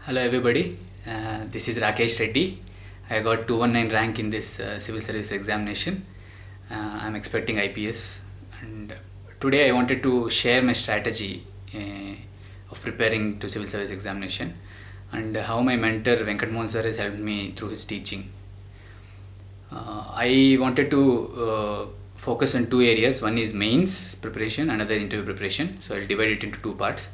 Hello everybody, this is RakeshReddy. I got 219 rank in this civil service examination. I'm expecting IPS, and today I wanted to share my strategy of preparing to civil service examination and how my mentor Venkata Mohan sir has helped me through his teaching. I wanted to focus on two areas. One is mains preparation, another interview preparation. So I'll divide it into two parts.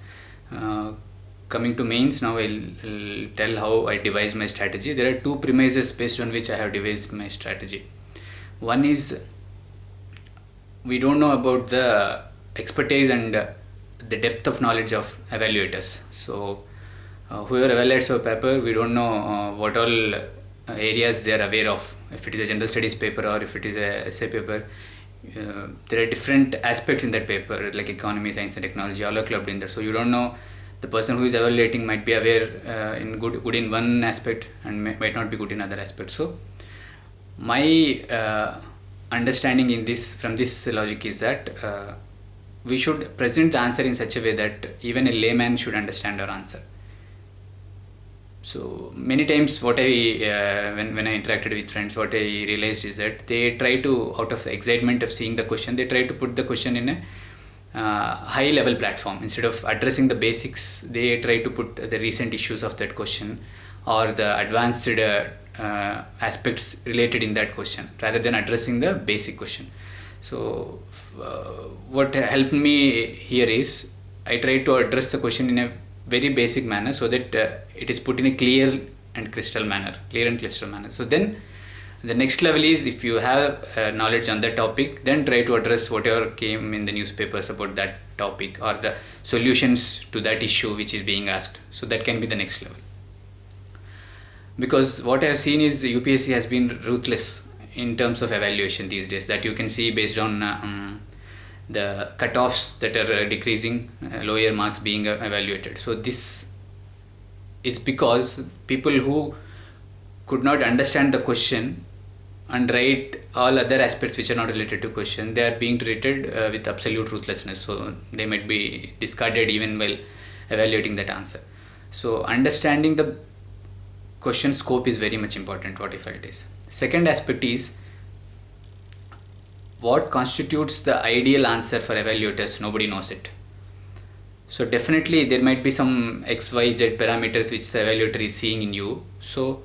Coming to mains, now I'll tell how I devised my strategy. There are two premises based on which I have devised my strategy. One is we don't know about the expertise and the depth of knowledge of evaluators. So whoever evaluates our paper, we don't know what all areas they are aware of. If it is a general studies paper or if it is a essay paper, there are different aspects in that paper like economy, science and technology, all are clubbed in there. So you don't know, the person who is evaluating might be aware in good in one aspect and might not be good in other aspects. So my understanding in this from this logic is that we should present the answer in such a way that even a layman should understand our answer. So many times what I when I interacted with friends, what I realized is that they try to, out of the excitement of seeing the question, they try to put the question in a high level platform. Instead of addressing the basics, they try to put the recent issues of that question or the advanced aspects related in that question rather than addressing the basic question. So what helped me here is I try to address the question in a very basic manner so that it is put in a clear and crystal manner. So then the next level is, if you have knowledge on that topic, then try to address whatever came in the newspapers about that topic or the solutions to that issue which is being asked. So that can be the next level. Because what I have seen is the UPSC has been ruthless in terms of evaluation these days, that you can see based on the cutoffs that are decreasing, lower marks being evaluated. So this is because people who could not understand the question and write all other aspects which are not related to question, they are being treated with absolute ruthlessness. So they might be discarded even while evaluating that answer. So understanding the question scope is very much important, what I felt is. Second aspect is what constitutes the ideal answer for evaluators. Nobody knows it. So definitely there might be some X, Y, Z parameters which the evaluator is seeing in you. So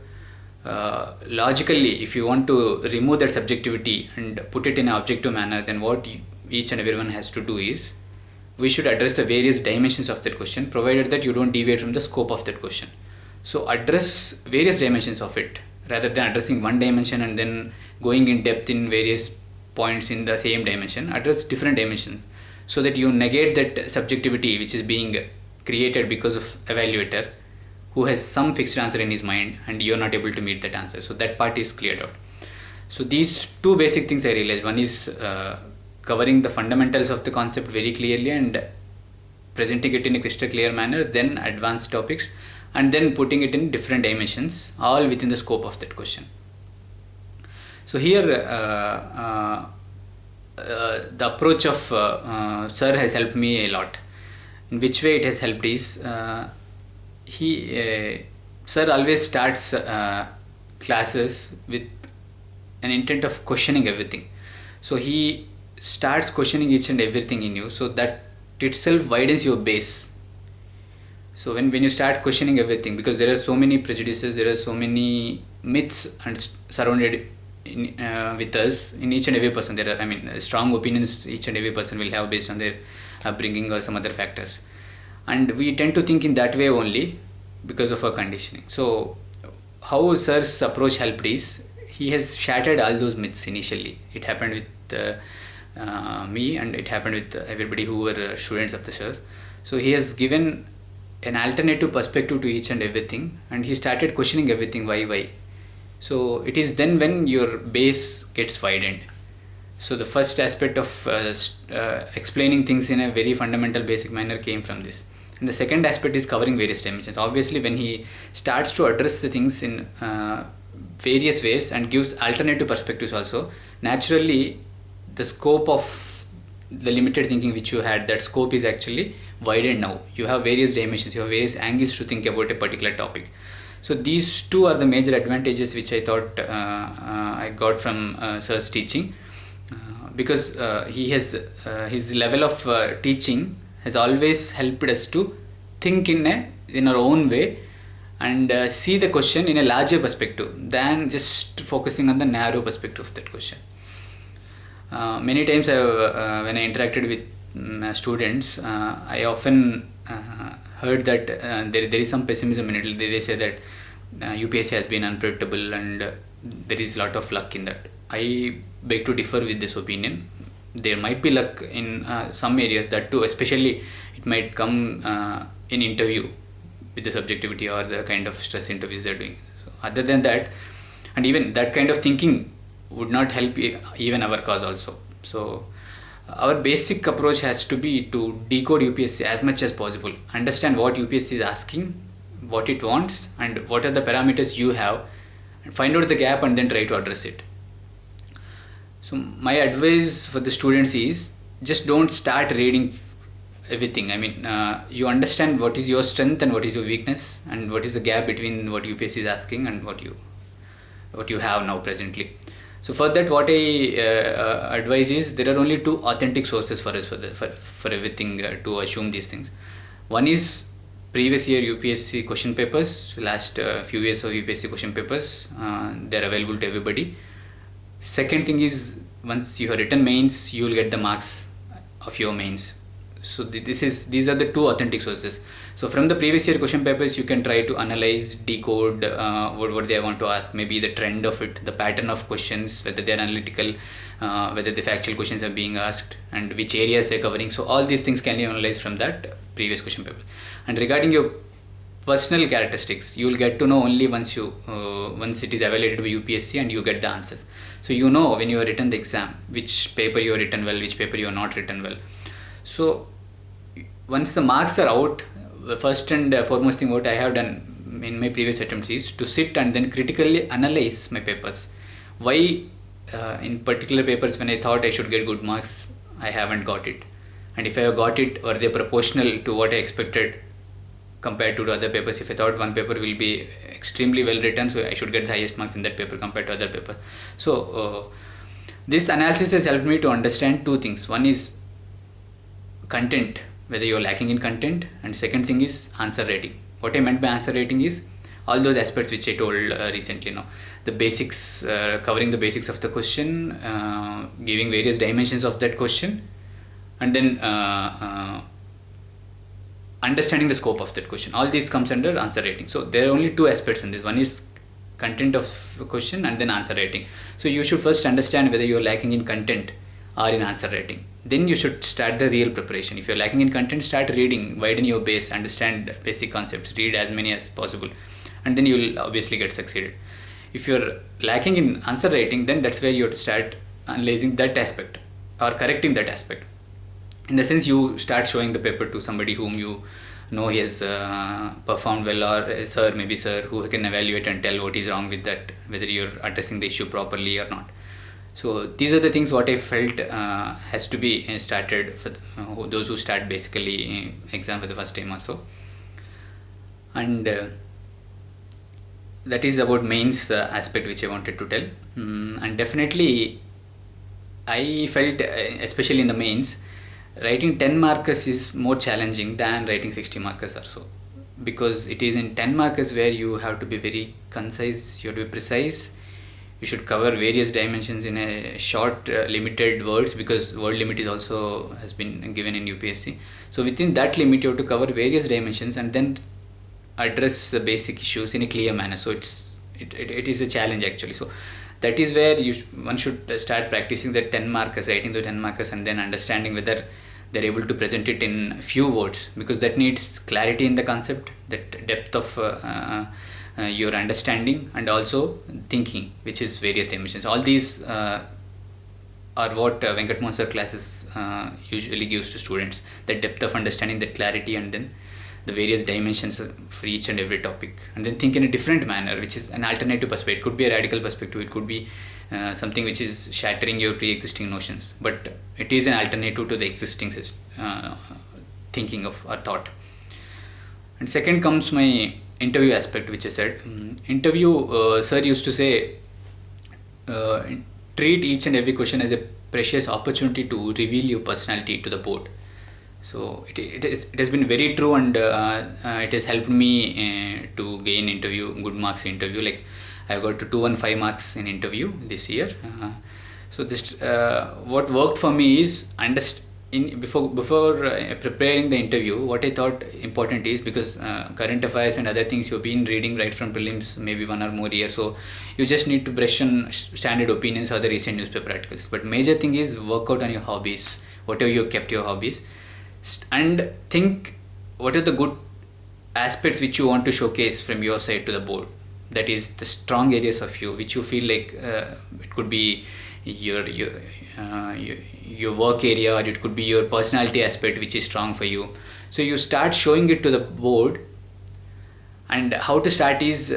logically, if you want to remove that subjectivity and put it in an objective manner, then what each and everyone has to do is, we should address the various dimensions of that question, provided that you don't deviate from the scope of that question. So address various dimensions of it rather than addressing one dimension and then going in depth in various points in the same dimension. Address different dimensions so that you negate that subjectivity which is being created because of evaluator who has some fixed answer in his mind and you're not able to meet that answer. So that part is cleared out. So these two basic things I realized. One is covering the fundamentals of the concept very clearly and presenting it in a crystal clear manner, then advanced topics, and then putting it in different dimensions, all within the scope of that question. So here the approach of sir has helped me a lot. In which way it has helped is, sir always starts classes with an intent of questioning everything. So he starts questioning each and everything in you, so that itself widens your base. So when you start questioning everything, because there are so many prejudices, there are so many myths and surrounded with us in each and every person. There are, strong opinions each and every person will have based on their upbringing or some other factors. And we tend to think in that way only because of our conditioning. So how sir's approach helped is, he has shattered all those myths initially. It happened with me, and it happened with everybody who were students of the sirs. So he has given an alternative perspective to each and everything, and he started questioning everything, why. So it is then when your base gets widened. So the first aspect of explaining things in a very fundamental basic manner came from this. And the second aspect is covering various dimensions. Obviously when he starts to address the things in various ways and gives alternative perspectives also, naturally the scope of the limited thinking which you had, that scope is actually widened now. You have various dimensions, you have various angles to think about a particular topic. So these two are the major advantages which I thought I got from sir's teaching, because he has his level of teaching has always helped us to think in our own way, and see the question in a larger perspective than just focusing on the narrow perspective of that question. Many times when I interacted with students, I often heard that there is some pessimism in it. They say that UPSC has been unpredictable and there is a lot of luck in that. I beg to differ with this opinion. There might be luck in some areas, that too, especially it might come in interview with the subjectivity or the kind of stress interviews they're doing. So other than that, and even that kind of thinking would not help even our cause also. So our basic approach has to be to decode UPSC as much as possible, understand what UPSC is asking, what it wants, and what are the parameters you have, and find out the gap and then try to address it. So my advice for the students is, just don't start reading everything. I mean, you understand what is your strength and what is your weakness, and what is the gap between what UPSC is asking and what you have now presently. So for that, what I advise is, there are only two authentic sources for us for everything to assume these things. One is previous year UPSC question papers, last few years of UPSC question papers. They are available to everybody. Second thing is, once you have written mains, you will get the marks of your mains. So these are the two authentic sources. So from the previous year question papers, you can try to analyze, decode what they want to ask, maybe the trend of it, the pattern of questions, whether they are analytical, whether the factual questions are being asked, and which areas they are covering. So all these things can be analyzed from that previous question paper. And regarding your personal characteristics, you will get to know only once it is evaluated by UPSC and you get the answers. So you know when you have written the exam, which paper you have written well, which paper you have not written well. So once the marks are out, the first and foremost thing what I have done in my previous attempts is to sit and then critically analyze my papers. Why in particular papers when I thought I should get good marks, I haven't got it, and if I have got it, were they proportional to what I expected compared to other papers? If I thought one paper will be extremely well written, so I should get the highest marks in that paper compared to other paper. So this analysis has helped me to understand two things. One is content, whether you're lacking in content, and second thing is answer rating. What I meant by answer rating is all those aspects which I told recently now. The basics, covering the basics of the question, giving various dimensions of that question, and then understanding the scope of that question. All these comes under answer rating. So there are only two aspects in this. One is content of the question and then answer rating. So you should first understand whether you're lacking in content or in answer rating. Then you should start the real preparation. If you're lacking in content, start reading, widen your base, understand basic concepts, read as many as possible, and then you will obviously get succeeded. If you're lacking in answer rating, then that's where you have to start analyzing that aspect or correcting that aspect. In the sense, you start showing the paper to somebody whom you know he has performed well, or a sir, maybe sir, who can evaluate and tell what is wrong with that, whether you're addressing the issue properly or not. So these are the things what I felt has to be started for those who start basically exam for the first time also. And that is about mains aspect which I wanted to tell. And definitely I felt, especially in the mains, writing 10 markers is more challenging than writing 60 markers or so, because it is in 10 markers where you have to be very concise, you have to be precise. You should cover various dimensions in a short limited words, because word limit is also has been given in UPSC. So within that limit you have to cover various dimensions and then address the basic issues in a clear manner. So it is a challenge actually. So that is where one should start practicing the 10 markers, writing the 10 markers, and then understanding whether they're able to present it in few words, because that needs clarity in the concept, that depth of your understanding, and also thinking, which is various dimensions. All these are what Venkata Mohan sir classes usually gives to students, that depth of understanding, that clarity, and then the various dimensions for each and every topic, and then think in a different manner, which is an alternative perspective. It could be a radical perspective, it could be something which is shattering your pre-existing notions, but it is an alternative to the existing thinking of or thought. And second comes my interview aspect, which I said. Interview, sir used to say, uh, treat each and every question as a precious opportunity to reveal your personality to the board. So it has been very true, and it has helped me to gain good marks in interview. Like I got to 215 marks in interview this year. So this what worked for me is before preparing the interview, what I thought important is, because current affairs and other things you've been reading right from prelims, maybe 1 or more years, so you just need to brush on standard opinions or the recent newspaper articles. But major thing is work out on your hobbies, whatever you kept your hobbies, and think what are the good aspects which you want to showcase from your side to the board. That is the strong areas of you which you feel like it could be your work area, or it could be your personality aspect which is strong for you. So you start showing it to the board. And how to start is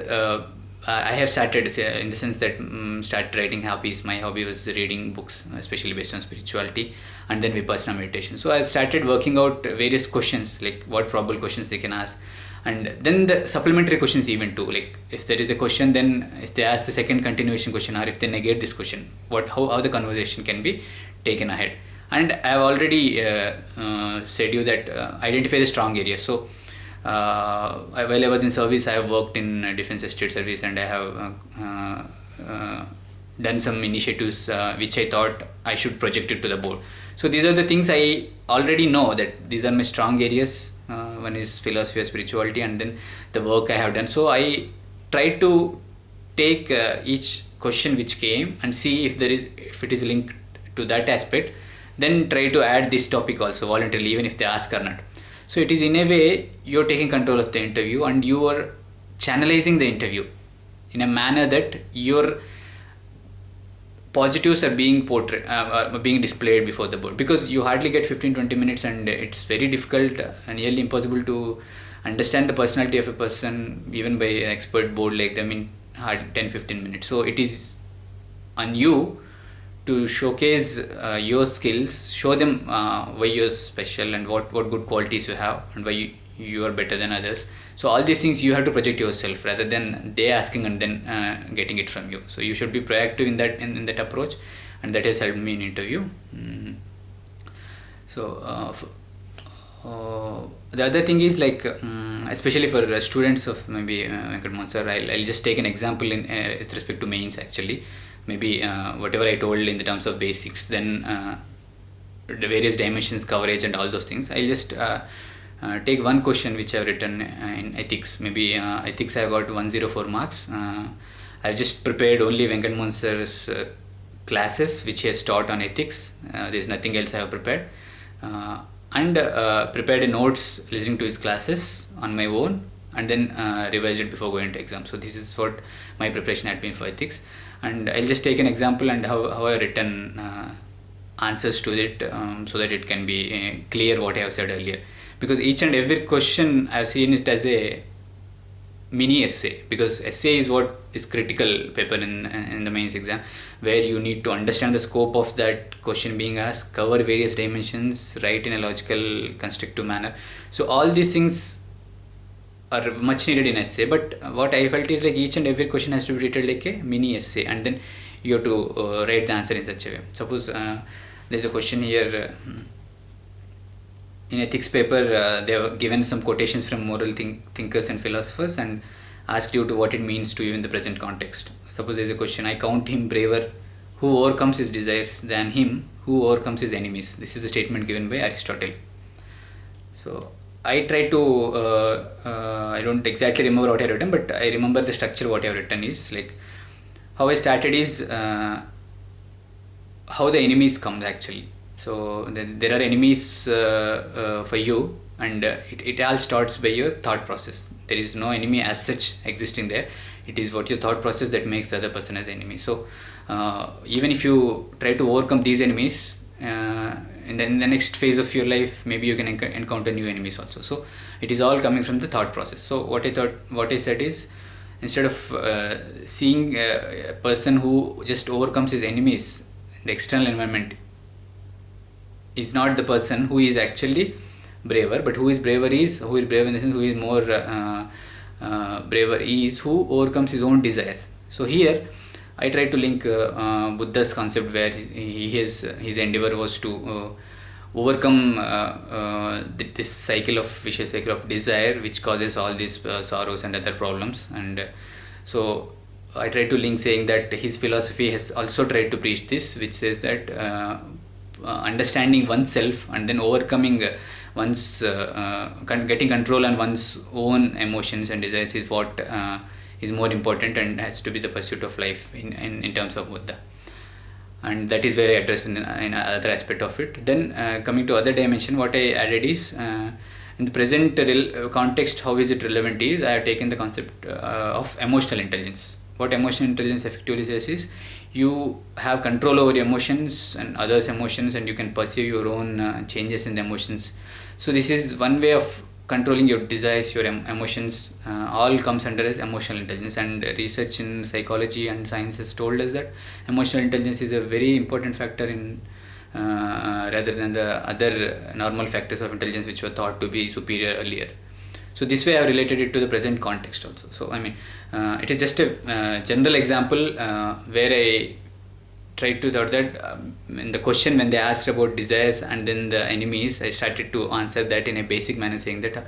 I have started in the sense that started writing hobbies. My hobby was reading books, especially based on spirituality, and then vipassana meditation. So I started working out various questions, like what probable questions they can ask, and then the supplementary questions even too. Like if there is a question, then if they ask the second continuation question, or if they negate this question, how the conversation can be taken ahead. And I have already said you that identify the strong areas. So while I was in service, I have worked in defense estate service, and I have done some initiatives which I thought I should project it to the board. So these are the things I already know that these are my strong areas. One is philosophy or spirituality, and then the work I have done. So I tried to take each question which came and see if it is linked to that aspect, then try to add this topic also voluntarily, even if they ask or not. So it is in a way you're taking control of the interview, and you are channelizing the interview in a manner that your positives are being being displayed before the board, because you hardly get 15-20 minutes, and it's very difficult and nearly impossible to understand the personality of a person even by an expert board like them in hard 10-15 minutes. So it is on you to showcase your skills, show them why you're special and what good qualities you have, and why you are better than others. So all these things you have to project yourself, rather than they asking and then getting it from you. So you should be proactive in that approach, and that has helped me in interview. So the other thing is, like especially for students of maybe Venkata Mohan sir, I'll just take an example with respect to mains actually. Maybe whatever I told in the terms of basics, then the various dimensions, coverage, and all those things. I'll just take one question which I've written in ethics. Maybe ethics I got 104 marks. I've just prepared only Venkata Mohan sir's classes which he has taught on ethics. There's nothing else I have prepared. And prepared notes listening to his classes on my own, and then revised it before going to exam. So this is what my preparation had been for ethics. And I'll just take an example and how I've written answers to it, so that it can be clear what I have said earlier. Because each and every question I've seen it as a mini essay, because essay is what is critical paper in the mains exam, where you need to understand the scope of that question being asked, cover various dimensions, write in a logical constructive manner. So all these things are much needed in essay, but what I felt is like each and every question has to be treated like a mini essay, and then you have to write the answer in such a way. Suppose there's a question here in ethics paper, they have given some quotations from moral thinkers and philosophers, and asked you to what it means to you in the present context. Suppose there's a question, I count him braver who overcomes his desires than him who overcomes his enemies. This is a statement given by Aristotle. So I try to I don't exactly remember what I have written, but I remember the structure. What I have written is like, how I started is how the enemies come actually. So there are enemies for you, and it all starts by your thought process. There is no enemy as such existing there. It is what your thought process that makes the other person as enemy. So even if you try to overcome these enemies, in the next phase of your life, maybe you can encounter new enemies also. So it is all coming from the thought process. So what I said is, instead of seeing a person who just overcomes his enemies in the external environment is not the person who is actually braver, but who is brave in the sense who is more braver is who overcomes his own desires. So here I try to link Buddha's concept where his endeavor was to overcome this vicious cycle of desire which causes all these sorrows and other problems. And so I try to link saying that his philosophy has also tried to preach this, which says that understanding oneself and then overcoming getting control on one's own emotions and desires is what is more important and has to be the pursuit of life in terms of Buddha. And that is where I address in other aspect of it. Then coming to other dimension, what I added is in the present context, how is it relevant is I have taken the concept of emotional intelligence. What emotional intelligence effectively says is you have control over your emotions and others' emotions, and you can perceive your own changes in the emotions. So this is one way of controlling your desires, your emotions. All comes under as emotional intelligence, and research in psychology and science has told us that emotional intelligence is a very important factor in rather than the other normal factors of intelligence which were thought to be superior earlier. So this way I have related it to the present context also. So I mean it is just a general example where I tried to thought that in the question when they asked about desires and then the enemies, I started to answer that in a basic manner, saying that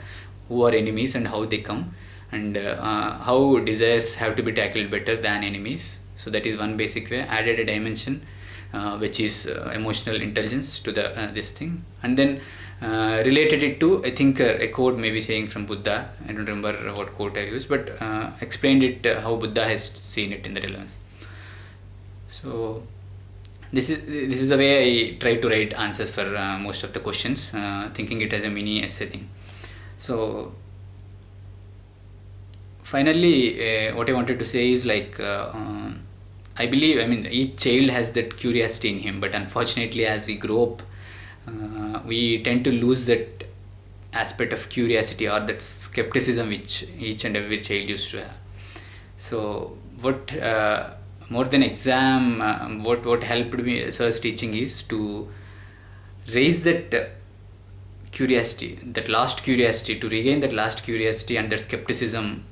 who are enemies and how they come, and how desires have to be tackled better than enemies. So that is one basic way. Added a dimension which is emotional intelligence to the this thing, and then related it to, I think a quote maybe saying from Buddha. I don't remember what quote I used, but explained it how Buddha has seen it in the relevance. So this is the way I try to write answers for most of the questions, thinking it as a mini essay thing. So finally, what I wanted to say is like I believe, I mean, each child has that curiosity in him, but unfortunately as we grow up, we tend to lose that aspect of curiosity or that skepticism which each and every child used to have. So what more than exam, what helped me sir's teaching is to raise that curiosity, that lost curiosity, to regain that lost curiosity and that skepticism.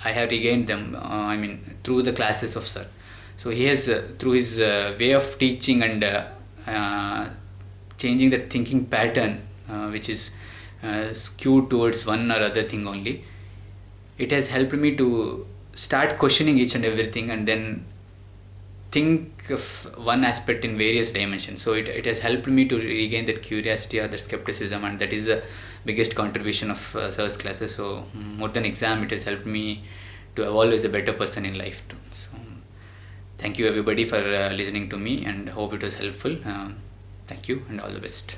I have regained them, I mean, through the classes of sir. So he has, through his way of teaching and changing that thinking pattern, which is skewed towards one or other thing only, it has helped me to start questioning each and everything and then think of one aspect in various dimensions. So it has helped me to regain that curiosity or that skepticism, and that is the biggest contribution of sir's classes. So more than exam, it has helped me to evolve as a better person in life too. So thank you everybody for listening to me, and hope it was helpful. Thank you and all the best.